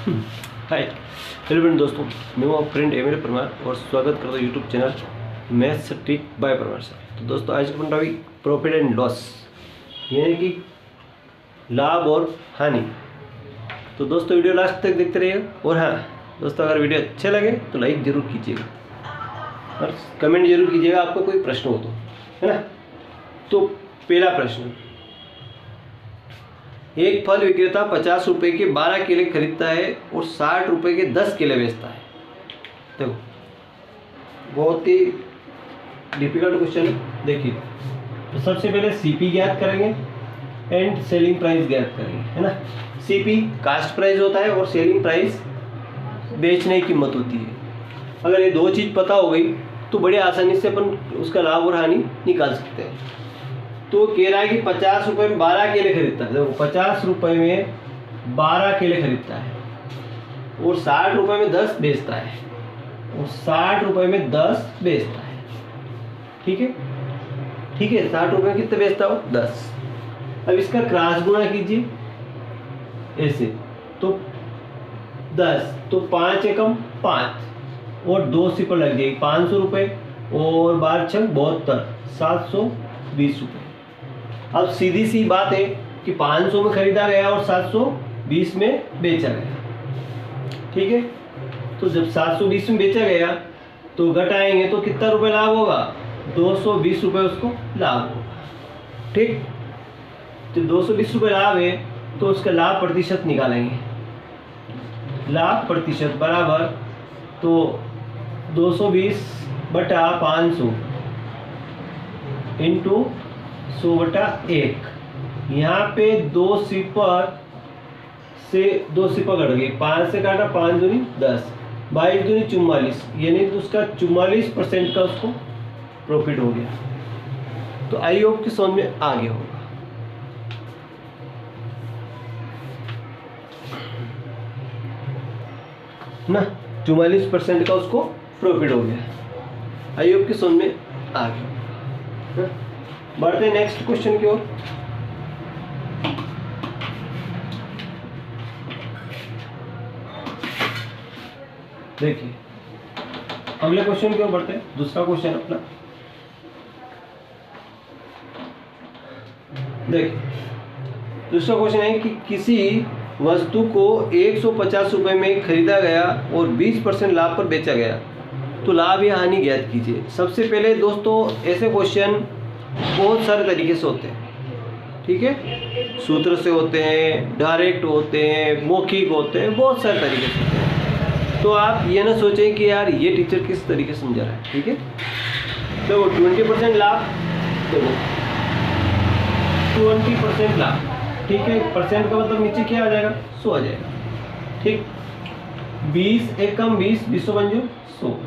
Hi hello friend दोस्तों, मैं हूँ फ्रेंड एम परमार और स्वागत करता हूँ YouTube channel maths trick bye Parmar से। तो दोस्तों आज का टॉपिक प्रॉफिट एंड लॉस, यानी कि लाभ और हानि। तो दोस्तों वीडियो लास्ट तक देखते रहिए। और हाँ दोस्तों, अगर वीडियो अच्छे लगे तो लाइक ज़रूर कीजिएगा और कमेंट जरूर कीजिएगा आपको कोई प्रश्न हो तो, है ना। तो पहला प्रश्न, एक फल विक्रेता 50 रुपये के 12 केले खरीदता है और 60 रुपये के 10 केले बेचता है। देखो बहुत ही डिफिकल्ट क्वेश्चन है। देखिए तो सबसे पहले सीपी ज्ञात करेंगे एंड सेलिंग प्राइस ज्ञात करेंगे, है ना। सीपी कास्ट प्राइस होता है और सेलिंग प्राइस बेचने की कीमत होती है। अगर ये दो चीज़ पता हो गई तो बड़े आसानी से अपन उसका लाभ और हानि निकाल सकते हैं। तो कह रहा है कि 50 रुपये में 12 केले खरीदता है। देखो 50 रुपये में 12 केले खरीदता है और 60 रुपये में 10 बेचता है और 60 रुपये में 10 बेचता है। ठीक है, ठीक है। 60 रुपये में कितने बेचता हो? 10। अब इसका क्रॉस गुणा कीजिए ऐसे, तो 10 तो 5 एकम 5 और 2 सिपर लग जाएगी 500 रुपये और 12 छंग 72, 720 रुपये। अब सीधी सी बात है कि 500 में खरीदा गया और 720 में बेचा गया। ठीक है, तो जब 720 में बेचा गया तो घटाएंगे तो कितना रुपए लाभ होगा? 220 रुपये उसको लाभ होगा। ठीक, तो 220 रुपये लाभ है तो उसका लाभ प्रतिशत निकालेंगे। लाभ प्रतिशत बराबर तो 220 बटा 500 इंटू 100/1। यहाँ पे 2 सिपर से 2 सिपर कट गई, 5 से काटा 5 दूनी 10, 22 दूनी 44, यानी तो उसका 44% का उसको प्रॉफिट हो गया। तो आई होप कि समझ में आ गया होगा ना। 44% का उसको प्रॉफिट हो गया। आई होप कि समझ में आ गया। बढ़ते हैं नेक्स्ट क्वेश्चन की ओर। देखिए अगले क्वेश्चन की ओर बढ़ते हैं। दूसरा क्वेश्चन अपना देखिए, दूसरा क्वेश्चन है कि किसी वस्तु को 150 रुपये में खरीदा गया और 20% लाभ पर बेचा गया, तो लाभ या हानि ज्ञात कीजिए। सबसे पहले दोस्तों ऐसे क्वेश्चन बहुत सारे तरीके से होते हैं। ठीक है, सूत्र से होते हैं, डायरेक्ट होते हैं, मौखिक होते हैं, बहुत सारे तरीके से होते हैं। तो आप ये ना सोचें कि यार ये टीचर किस तरीके से समझा रहा है। ठीक है, तो 20% लाभ, देखो 20% लाभ। ठीक है, परसेंट का मतलब नीचे क्या आ जाएगा? 100 आ जाएगा। ठीक, 20 एकम 20, 20 बन जो 100,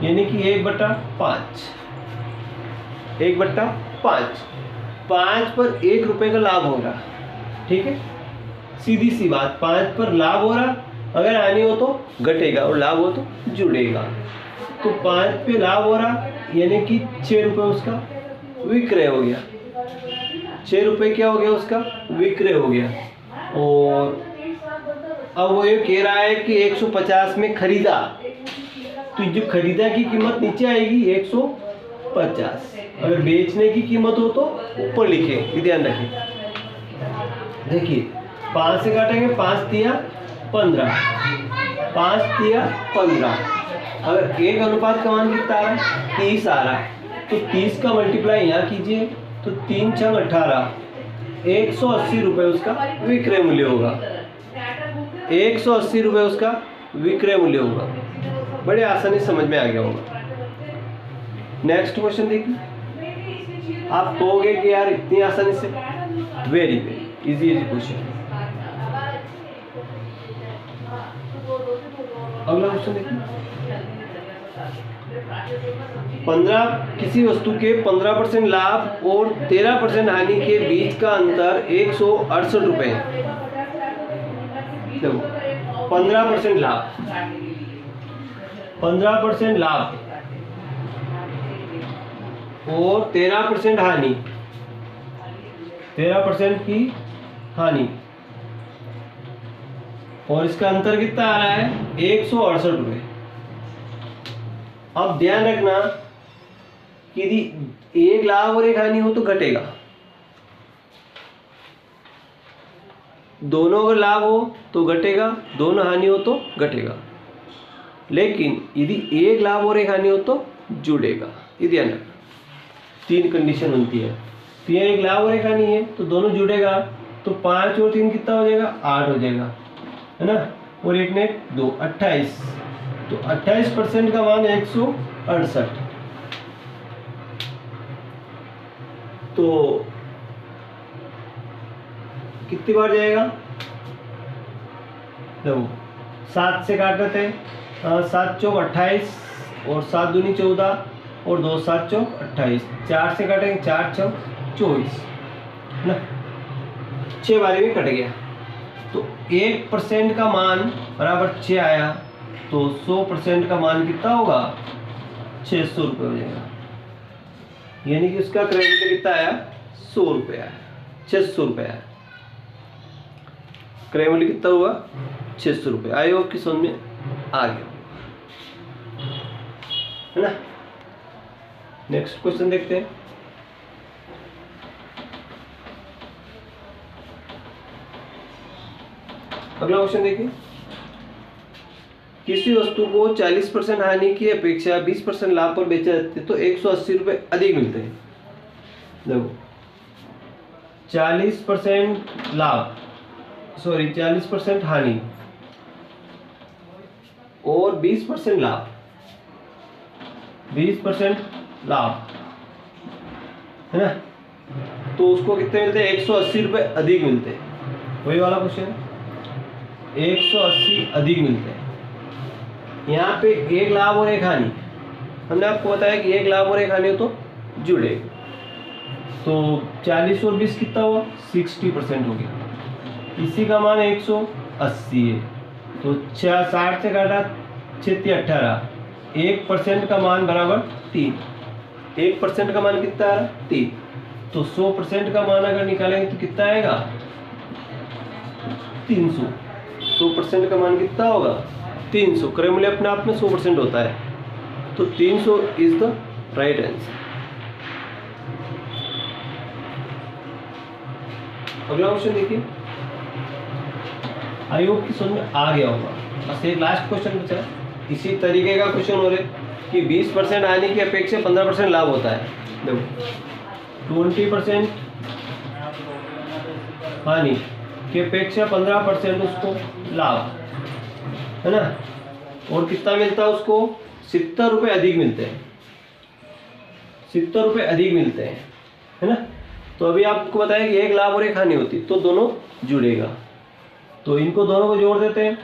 यानी कि 1/5, 1/5, 5 पर 1 रुपये का लाभ हो रहा। ठीक है, सीधी सी बात, 5 पर लाभ हो रहा, अगर हानि हो तो घटेगा और लाभ हो तो जुड़ेगा। तो 5 पे लाभ हो रहा यानी कि 6 रुपये उसका विक्रय हो गया। 6 रुपये क्या हो गया? उसका विक्रय हो गया। और अब वो ये कह रहा है कि 150 में खरीदा, तो जो खरीदा की कीमत नीचे आएगी 150। अगर बेचने की कीमत हो तो ऊपर लिखे, ध्यान रखें। देखिए 5 से काटेंगे, 5 तिया 15, 5 तिया 15। अगर 1 अनुपात का मान कितना आ रहा है? 30 आ रहा है, तो 30 का मल्टीप्लाई यहाँ कीजिए तो 3 6 18, 180 रुपये उसका विक्रय मूल्य होगा। 180 रुपये उसका विक्रय मूल्य होगा। बड़े आसानी से समझ में आ गया होगा। नेक्स्ट क्वेश्चन देखिए, आप कहोगे कि यार इतनी आसानी से, वेरी वेरी इजी क्वेश्चन। अगला क्वेश्चन देखिए, किसी वस्तु के 15% लाभ और 13% हानि के बीच का अंतर 168 रुपये है। देखो 15% लाभ, 15% लाभ और 13% हानि, 13% की हानि। और इसका अंतर कितना आ रहा है 168 रुपये। अब ध्यान रखना कि यदि एक लाभ और एक हानि हो तो घटेगा, दोनों अगर लाभ हो तो घटेगा, दोनों हानि हो तो घटेगा, लेकिन यदि एक लाभ और एक हानि हो तो जुड़ेगा। ये ध्यान रखना, तीन कंडीशन बनती है। तो ये एक लाभ और एक हानि है तो दोनों जुड़ेगा, तो 5 और 3 कितना हो जाएगा 8 हो जाएगा, है ना, और एक ने 2 28, तो 28% का मान 168। तो कितनी बार जाएगा, देखो 7 से काटते थे, 7 चौक 28 और 7 दूनी 14 और 2 7 चौक 28, 4 से काटेंगे 4 चौक 24, है ना, 6 बारी में कट गया। तो 1% का मान बराबर 6 आया, तो 100% का मान कितना होगा 600 रुपये हो जाएगा, यानी कि उसका क्रय मूल्य कितना आया 100 रुपये आया, 600 रुपये आया, क्रय मूल्य कितना हुआ 600 रुपये। आई होप कि समझ में आ गया, है ना। नेक्स्ट क्वेश्चन देखते हैं। अगला क्वेश्चन देखिए, किसी वस्तु को 40% हानि की अपेक्षा 20% लाभ पर बेचा जाते तो 180 रुपये अधिक मिलते हैं। देखो 40% लाभ, सॉरी 40% हानि और 20% लाभ, 20% लाभ, है ना, तो उसको कितने मिलते हैं 180 रुपये अधिक मिलते हैं। वही वाला क्वेश्चन है, 180 अधिक मिलते हैं। यहाँ पे एक लाभ और एक हानि, हमने आपको बताया कि एक लाभ और एक हानि हो तो जुड़े, तो 40 और 20 कितना हुआ 60% हो गया। इसी का मान 180 है, तो 60 से काटा 6 18, 1% का मान बराबर 3, 1% का मान कितना आ रहा 3, तो 100% का मान अगर निकालेंगे तो कितना आएगा 300। 100% का मान कितना होगा 300, क्रय मूल्य अपने आप में 100% होता है, तो 300 इज द राइट आंसर। अगला क्वेश्चन देखिए, आई होप कि समझ में आ गया होगा। बस एक लास्ट क्वेश्चन बचा, इसी तरीके का क्वेश्चन हो रहे कि 20% हानि की अपेक्षा 15% लाभ होता है। देखो 20% हानि की अपेक्षा 15% उसको लाभ, है ना, और कितना मिलता है उसको 70 रुपये अधिक मिलते हैं, 70 रुपये अधिक मिलते हैं, है ना। तो अभी आपको बताया कि एक लाभ और एक हानि होती तो दोनों जुड़ेगा, तो इनको दोनों को जोड़ देते हैं,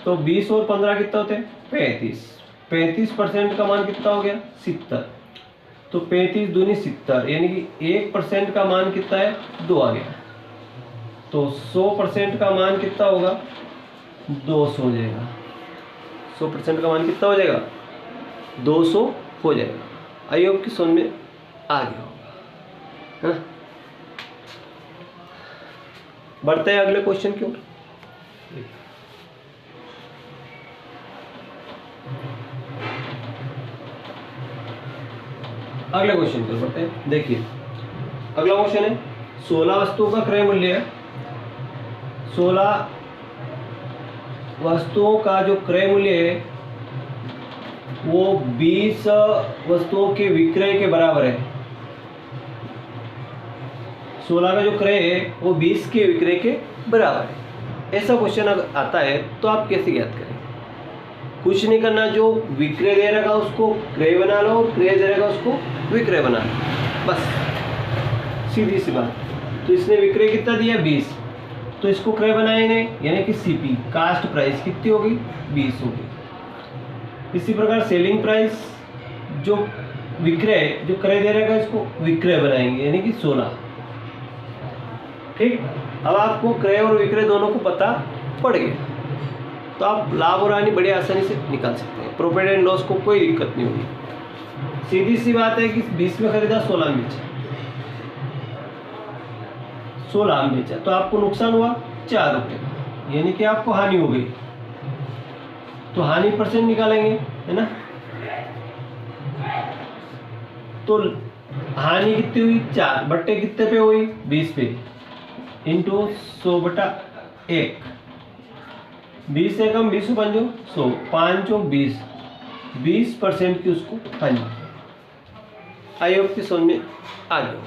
तो 20 और 15 कितना होते हैं 35, 35% का मान कितना हो गया 70, तो 35 दूनी 70, यानी कि 1% का मान कितना है 2 आ गया, तो 100% का मान कितना होगा 200 हो जाएगा। 100% का मान कितना हो जाएगा 200 हो जाएगा। आई होप कि समझ में आ गया होगा, है ना। बढ़ते हैं अगले क्वेश्चन की ओर। अगले क्वेश्चन पर बढ़ते हैं। देखिए अगला क्वेश्चन है 16 वस्तुओं का क्रय मूल्य है, 16 वस्तुओं का जो क्रय मूल्य है वो 20 वस्तुओं के विक्रय के बराबर है। 16 का जो क्रय है वो 20 के विक्रय के बराबर है। ऐसा क्वेश्चन अगर आता है तो आप कैसे ज्ञात करें? कुछ नहीं करना, जो विक्रय दे रखा उसको क्रय बना लो और क्रय दे रखा उसको विक्रय बना लो, बस सीधी सी बात। तो इसने विक्रय कितना दिया 20, तो इसको क्रय बनाए ने, यानी कि सीपी कास्ट प्राइस कितनी होगी 20 होगी। इसी प्रकार सेलिंग प्राइस जो विक्रय जो क्रय दे रखा इसको विक्रय बनाएंगे, यानी कि 16। ठीक, अब आपको क्रय और विक्रय दोनों को पता पड़ गया तो आप लाभ और हानि बड़ी आसानी से निकाल सकते हैं। प्रॉफिट एंड लॉस को कोई दिक्कत नहीं होगी। सीधी सी बात है कि 20 में खरीदा 16 में बेचा, 16 में बेचा तो आपको नुकसान हुआ 4 रुपये, यानी कि आपको हानि हो गई, तो हानि परसेंट निकालेंगे, है ना। तो हानि कितनी हुई 4 बट्टे कितने पे हुई 20 पे, इंटू 100/1, 20 से कम 20 पंजो 100, 5 चौक 20% की उसको हानि। आई होप की समझ में आ गया।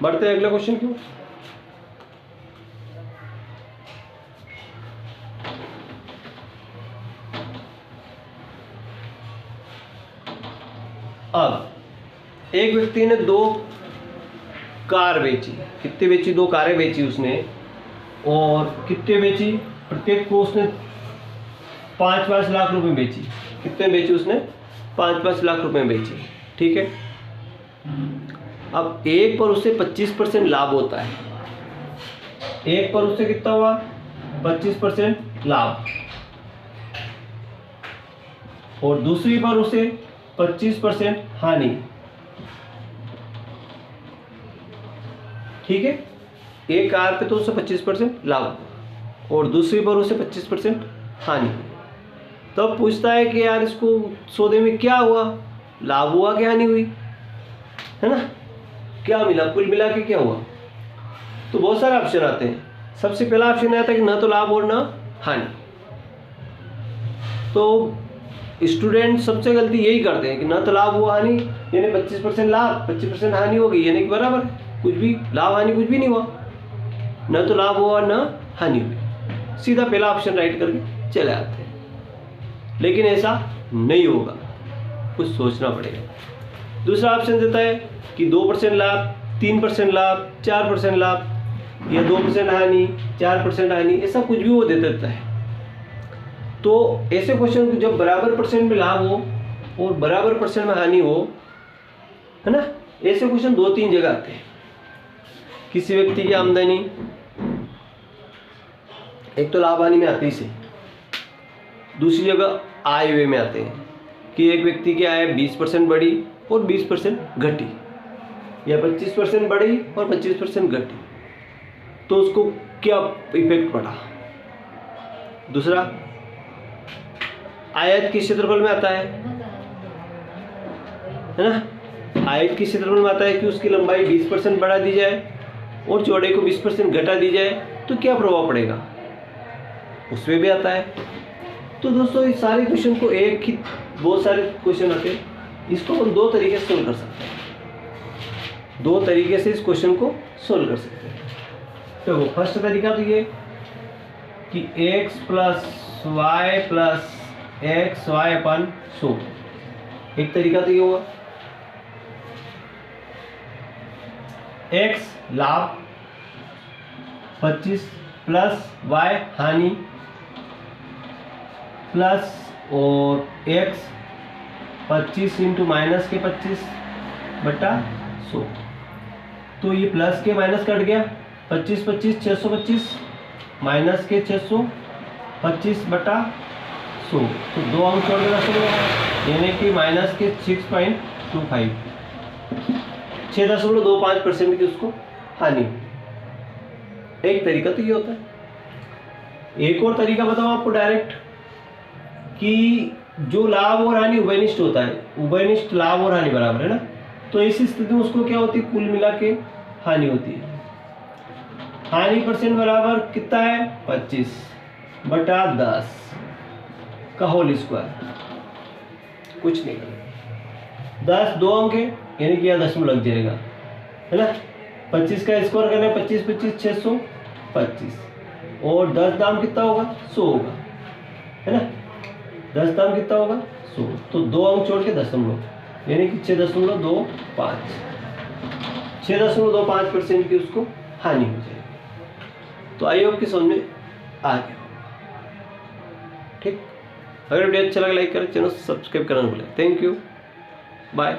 बढ़ते हैं अगले क्वेश्चन की। अब एक व्यक्ति ने 2 कार बेची, कितने बेची, 2 कारें बेची उसने, और कितने बेची, प्रत्येक को उसने 5-5 लाख रुपए बेची। कितने बेची उसने, 5-5 लाख रुपए बेची, ठीक है। अब एक पर उससे 25% लाभ होता है, एक पर उससे कितना हुआ 25% लाभ, और दूसरी पर उसे 25% हानि, ठीक है। एक कार पे तो उसे 25% लाभ और दूसरी पर उसे 25% हानि। तब पूछता है कि यार इसको सौदे में क्या हुआ, लाभ हुआ कि हानि हुई, है ना, क्या मिला, कुल मिला के क्या हुआ। तो बहुत सारे ऑप्शन आते हैं। सबसे पहला ऑप्शन आता है कि ना तो लाभ और ना हानि। तो स्टूडेंट सबसे गलती यही करते हैं कि ना तो लाभ हुआ हानि, यानी 25% लाभ 25% हानि हो गई, यानी कि बराबर, कुछ भी लाभ हानि कुछ भी नहीं हुआ, ना तो लाभ हुआ ना हानि हुई। सीधा पहला ऑप्शन राइट करके चले आते हैं, लेकिन ऐसा नहीं होगा, कुछ सोचना पड़ेगा। दूसरा ऑप्शन देता है कि 2% लाभ, 3% लाभ, 4% लाभ, या 2% हानि, 4% हानि, ऐसा कुछ भी वो दे देता है। तो ऐसे क्वेश्चन को जब बराबर परसेंट में लाभ हो और बराबर परसेंट में हानि हो, है ना, ऐसे क्वेश्चन 2-3 जगह आते हैं। किसी व्यक्ति की आमदनी, एक तो लाभ हानि में आते ही से, दूसरी जगह आय व्यय में आते हैं कि एक व्यक्ति की आय 20% बढ़ी और 20% घटी, या 25% बढ़ी और 25% घटी, तो उसको क्या इफेक्ट पड़ा। दूसरा आयत के क्षेत्रफल में आता है ना, आयत के क्षेत्रफल में आता है कि उसकी लंबाई 20% बढ़ा दी जाए और चौड़ाई को 20% घटा दी जाए तो क्या प्रभाव पड़ेगा, उसमें भी आता है। तो दोस्तों इस सारे क्वेश्चन को एक ही, बहुत सारे क्वेश्चन आते हैं, इसको हम 2 तरीके से सोल्व कर सकते हैं, 2 तरीके से इस क्वेश्चन को सोल्व कर सकते हैं। तो फर्स्ट तरीका तो ये कि x + y + xy/100, एक तरीका तो ये हुआ। x लाभ 25 प्लस y हानि प्लस और x 25 × माइनस के 25/100, तो ये प्लस के माइनस कट गया, 25 25 625 माइनस के 625/100, तो 2 अंक छोड़ के 10 यानी कि माइनस के 6.25, 6.25% की उसको हानि। एक तरीका तो ये होता है। एक और तरीका बताऊं आपको डायरेक्ट, कि जो लाभ और हानि उभयनिष्ठ होता है, उभयनिष्ठ लाभ और हानि बराबर है ना, तो इस स्थिति में उसको क्या होती है, कुल मिला के हानि होती है। हानि परसेंट बराबर कितना है 25/10 का होल स्क्वायर, कुछ नहीं करना, 10 2 अंक है यानी कि यह दशमलव लग जाएगा, है ना। 25 का स्क्वायर करना है 25 25 625, और 10 दाम कितना होगा 100 होगा, है ना, 10 दाम कितना होगा 100, तो 2 अंक छोड़ के दशमलव, यानी कि 6.25, 6.25% की उसको हानि हो जाएगी। तो आई होप की समझ में आ गया, ठीक। अगर वीडियो अच्छा लगा लाइक करें, चैनल सब्सक्राइब करना भूलें। Thank you, bye.